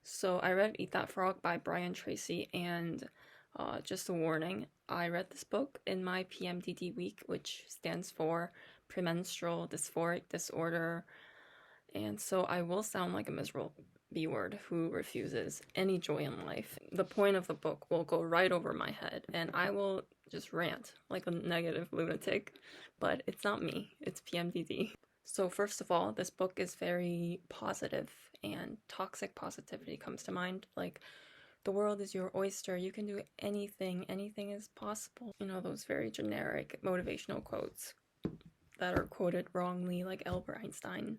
So I read Eat That Frog by Brian Tracy, and just a warning, I read this book in my PMDD week, which stands for premenstrual dysphoric disorder, and so I will sound like a miserable B-word who refuses any joy in life. The point of the book will go right over my head, and I will just rant like a negative lunatic, but it's not me, it's PMDD. So first of all, this book is very positive, and toxic positivity comes to mind. Like, the world is your oyster, you can do anything, anything is possible. You know, those very generic motivational quotes that are quoted wrongly, like Albert Einstein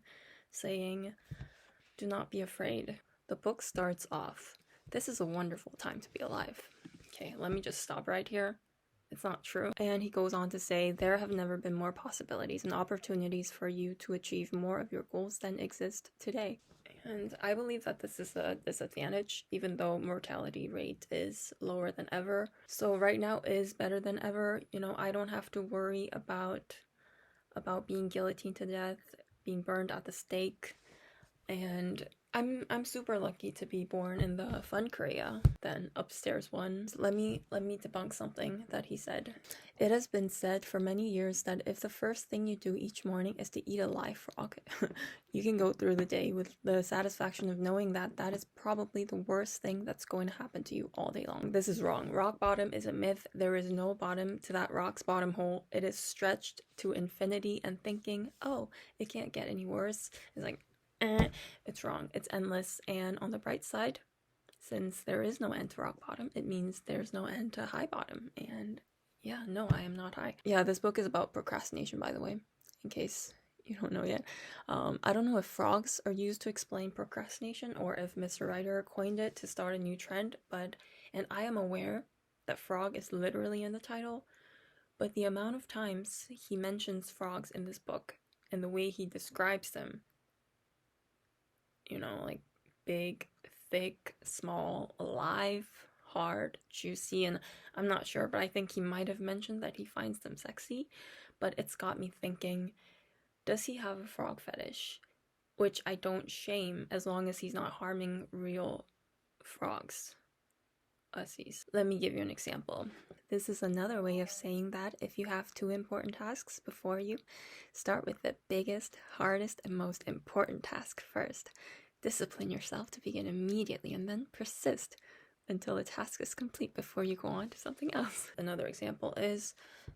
saying, "Do not be afraid." The book starts off, "This is a wonderful time to be alive." Okay, let me just stop right here. It's not true. And he goes on to say, "There have never been more possibilities and opportunities for you to achieve more of your goals than exist today." And I believe that this is a disadvantage, even though mortality rate is lower than ever. So right now is better than ever. You know, I don't have to worry about being guillotined to death, being burned at the stake, and I'm super lucky to be born in the fun Korea than upstairs one. Let me debunk something that he said. "It has been said for many years that if the first thing you do each morning is to eat a live frog, you can go through the day with the satisfaction of knowing that that is probably the worst thing that's going to happen to you all day long." This is wrong. Rock bottom is a myth. There is no bottom to that rock's bottom hole. It is stretched to infinity, and thinking, oh, it can't get any worse, is like, it's wrong. It's endless. And on the bright side, since there is no end to rock bottom, it means there's no end to high bottom. And yeah, no, I am not high. Yeah, this book is about procrastination, by the way, in case you don't know yet. I don't know if frogs are used to explain procrastination or if Mr. Writer coined it to start a new trend, and I am aware that frog is literally in the title, but the amount of times he mentions frogs in this book and the way he describes them, you know, like big, thick, small, alive, hard, juicy, and I'm not sure, but I think he might have mentioned that he finds them sexy, but it's got me thinking, does he have a frog fetish? Which I don't shame as long as he's not harming real frogs. Ussies. Let me give you an example. This is another way of saying that if you have two important tasks before you, start with the biggest, hardest, and most important task first. Discipline yourself to begin immediately and then persist until the task is complete before you go on to something else. Another example is,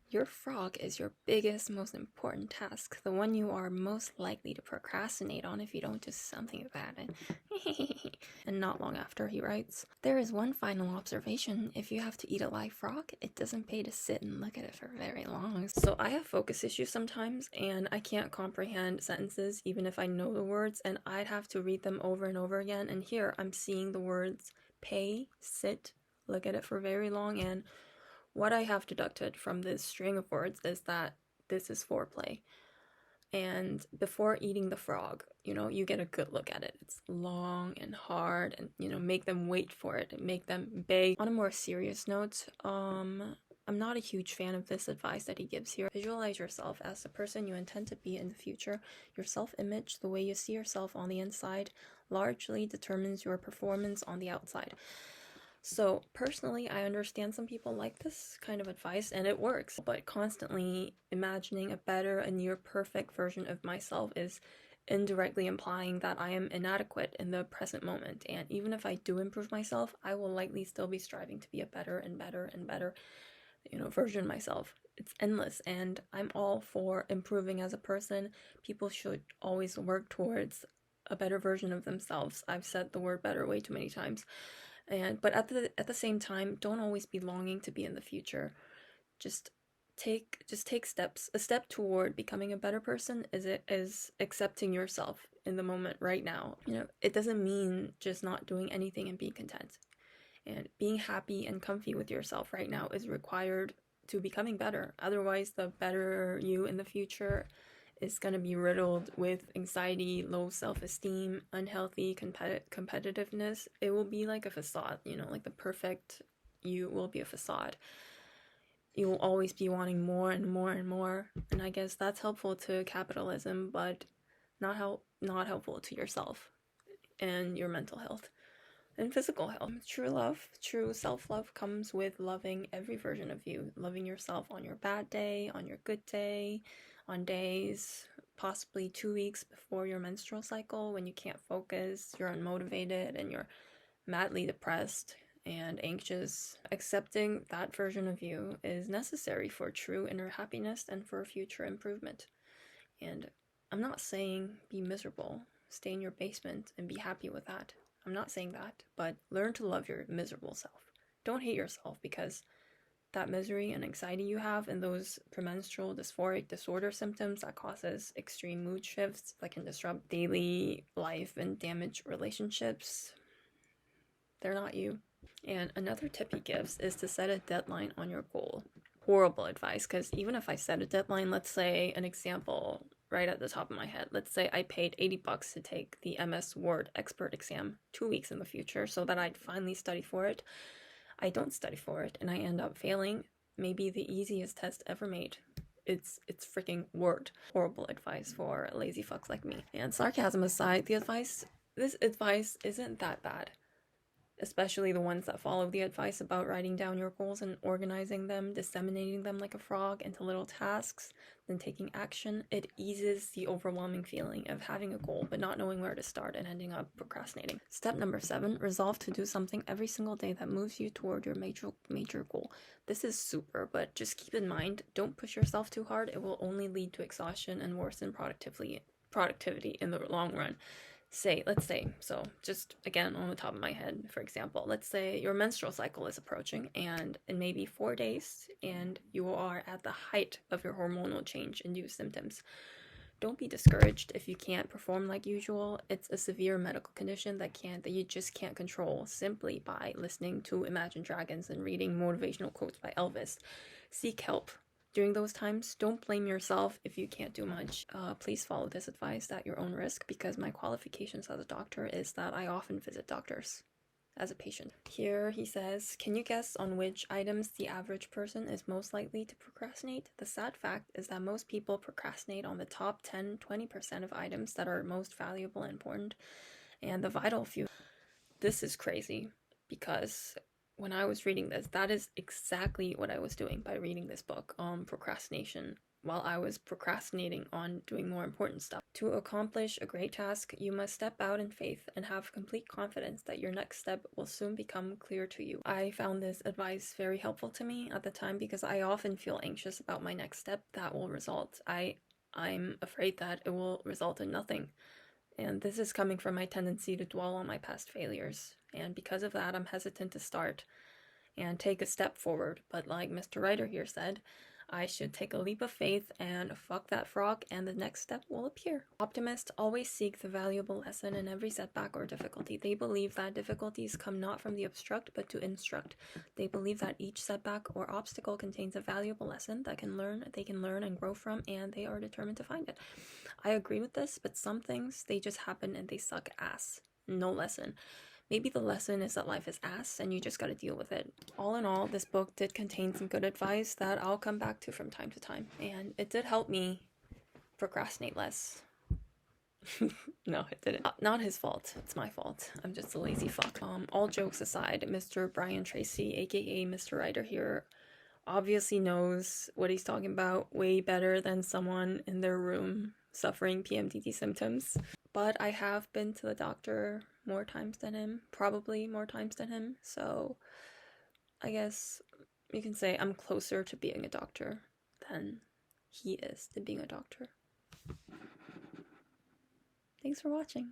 your frog is your biggest, most important task, the one you are most likely to procrastinate on if you don't do something about it. And not long after, he writes, "There is one final observation. If you have to eat a live frog, it doesn't pay to sit and look at it for very long." So I have focus issues sometimes, and I can't comprehend sentences even if I know the words, and I'd have to read them over and over again, and here I'm seeing the words pay, sit, look at it for very long, and what I have deducted from this string of words is that this is foreplay. And before eating the frog, you know, you get a good look at it. It's long and hard, and, you know, make them wait for it and make them beg. On a more serious note, I'm not a huge fan of this advice that he gives here. Visualize yourself as the person you intend to be in the future. Your self-image, the way you see yourself on the inside, largely determines your performance on the outside. So personally, I understand some people like this kind of advice and it works, but constantly imagining a better and near perfect version of myself is indirectly implying that I am inadequate in the present moment. And even if I do improve myself, I will likely still be striving to be a better and better and better, you know, version of myself. It's endless, and I'm all for improving as a person. People should always work towards a better version of themselves. I've said the word better way too many times. But at the same time, don't always be longing to be in the future. Just take steps. A step toward becoming a better person is accepting yourself in the moment right now. You know, it doesn't mean just not doing anything and being content. And being happy and comfy with yourself right now is required to becoming better. Otherwise, the better you in the future is going to be riddled with anxiety, low self-esteem, unhealthy competitiveness. It will be like a facade, you know, like the perfect you will be a facade. You will always be wanting more and more and more, and I guess that's helpful to capitalism, but not helpful to yourself and your mental health. and physical health. True love, true self-love comes with loving every version of you, loving yourself on your bad day, on your good day, on days possibly 2 weeks before your menstrual cycle when you can't focus, you're unmotivated, and you're madly depressed and anxious. Accepting that version of you is necessary for true inner happiness and for future improvement. And I'm not saying be miserable, stay in your basement and be happy with that. I'm not saying that, but learn to love your miserable self. Don't hate yourself because that misery and anxiety you have and those premenstrual dysphoric disorder symptoms that causes extreme mood shifts that can disrupt daily life and damage relationships, they're not you. And another tip he gives is to set a deadline on your goal. Horrible advice, because even if I set a deadline, let's say an example right at the top of my head, let's say I paid $80 to take the MS Word expert exam 2 weeks in the future so that I'd finally study for it. I don't study for it and I end up failing maybe the easiest test ever made. It's freaking Word. Horrible advice for lazy fucks like me. And sarcasm aside, this advice isn't that bad. Especially the ones that follow the advice about writing down your goals and organizing them, disseminating them like a frog into little tasks, then taking action. It eases the overwhelming feeling of having a goal but not knowing where to start and ending up procrastinating. Step number 7, resolve to do something every single day that moves you toward your major goal. This is super, but just keep in mind, don't push yourself too hard. It will only lead to exhaustion and worsen productivity in the long run. Let's say, so just again on the top of my head, for example, let's say your menstrual cycle is approaching and in maybe 4 days and you are at the height of your hormonal change-induced symptoms. Don't be discouraged if you can't perform like usual. It's a severe medical condition that you just can't control simply by listening to Imagine Dragons and reading motivational quotes by Elvis. Seek help. During those times, don't blame yourself if you can't do much. Please follow this advice at your own risk because my qualifications as a doctor is that I often visit doctors as a patient. Here he says, can you guess on which items the average person is most likely to procrastinate? The sad fact is that most people procrastinate on the top 10-20% of items that are most valuable and important, and the vital few. This is crazy because when I was reading this, that is exactly what I was doing by reading this book on procrastination while I was procrastinating on doing more important stuff. To accomplish a great task, you must step out in faith and have complete confidence that your next step will soon become clear to you. I found this advice very helpful to me at the time because I often feel anxious about my next step that will result. I'm afraid that it will result in nothing. And this is coming from my tendency to dwell on my past failures. And because of that, I'm hesitant to start and take a step forward. But like Mr. Writer here said, I should take a leap of faith and fuck that frog and the next step will appear. Optimists always seek the valuable lesson in every setback or difficulty. They believe that difficulties come not from the obstruct but to instruct. They believe that each setback or obstacle contains a valuable lesson that they can learn and grow from, and they are determined to find it. I agree with this, but some things, they just happen and they suck ass. No lesson. Maybe the lesson is that life is ass and you just gotta deal with it. All in all, this book did contain some good advice that I'll come back to from time to time, and it did help me procrastinate less. No, it didn't. Not his fault. It's my fault. I'm just a lazy fuck. All jokes aside, Mr. Brian Tracy, aka Mr. Writer here, obviously knows what he's talking about way better than someone in their room suffering PMDD symptoms. But I have been to the doctor more times than him, probably more times than him, so I guess you can say I'm closer to being a doctor than he is to being a doctor. Thanks for watching.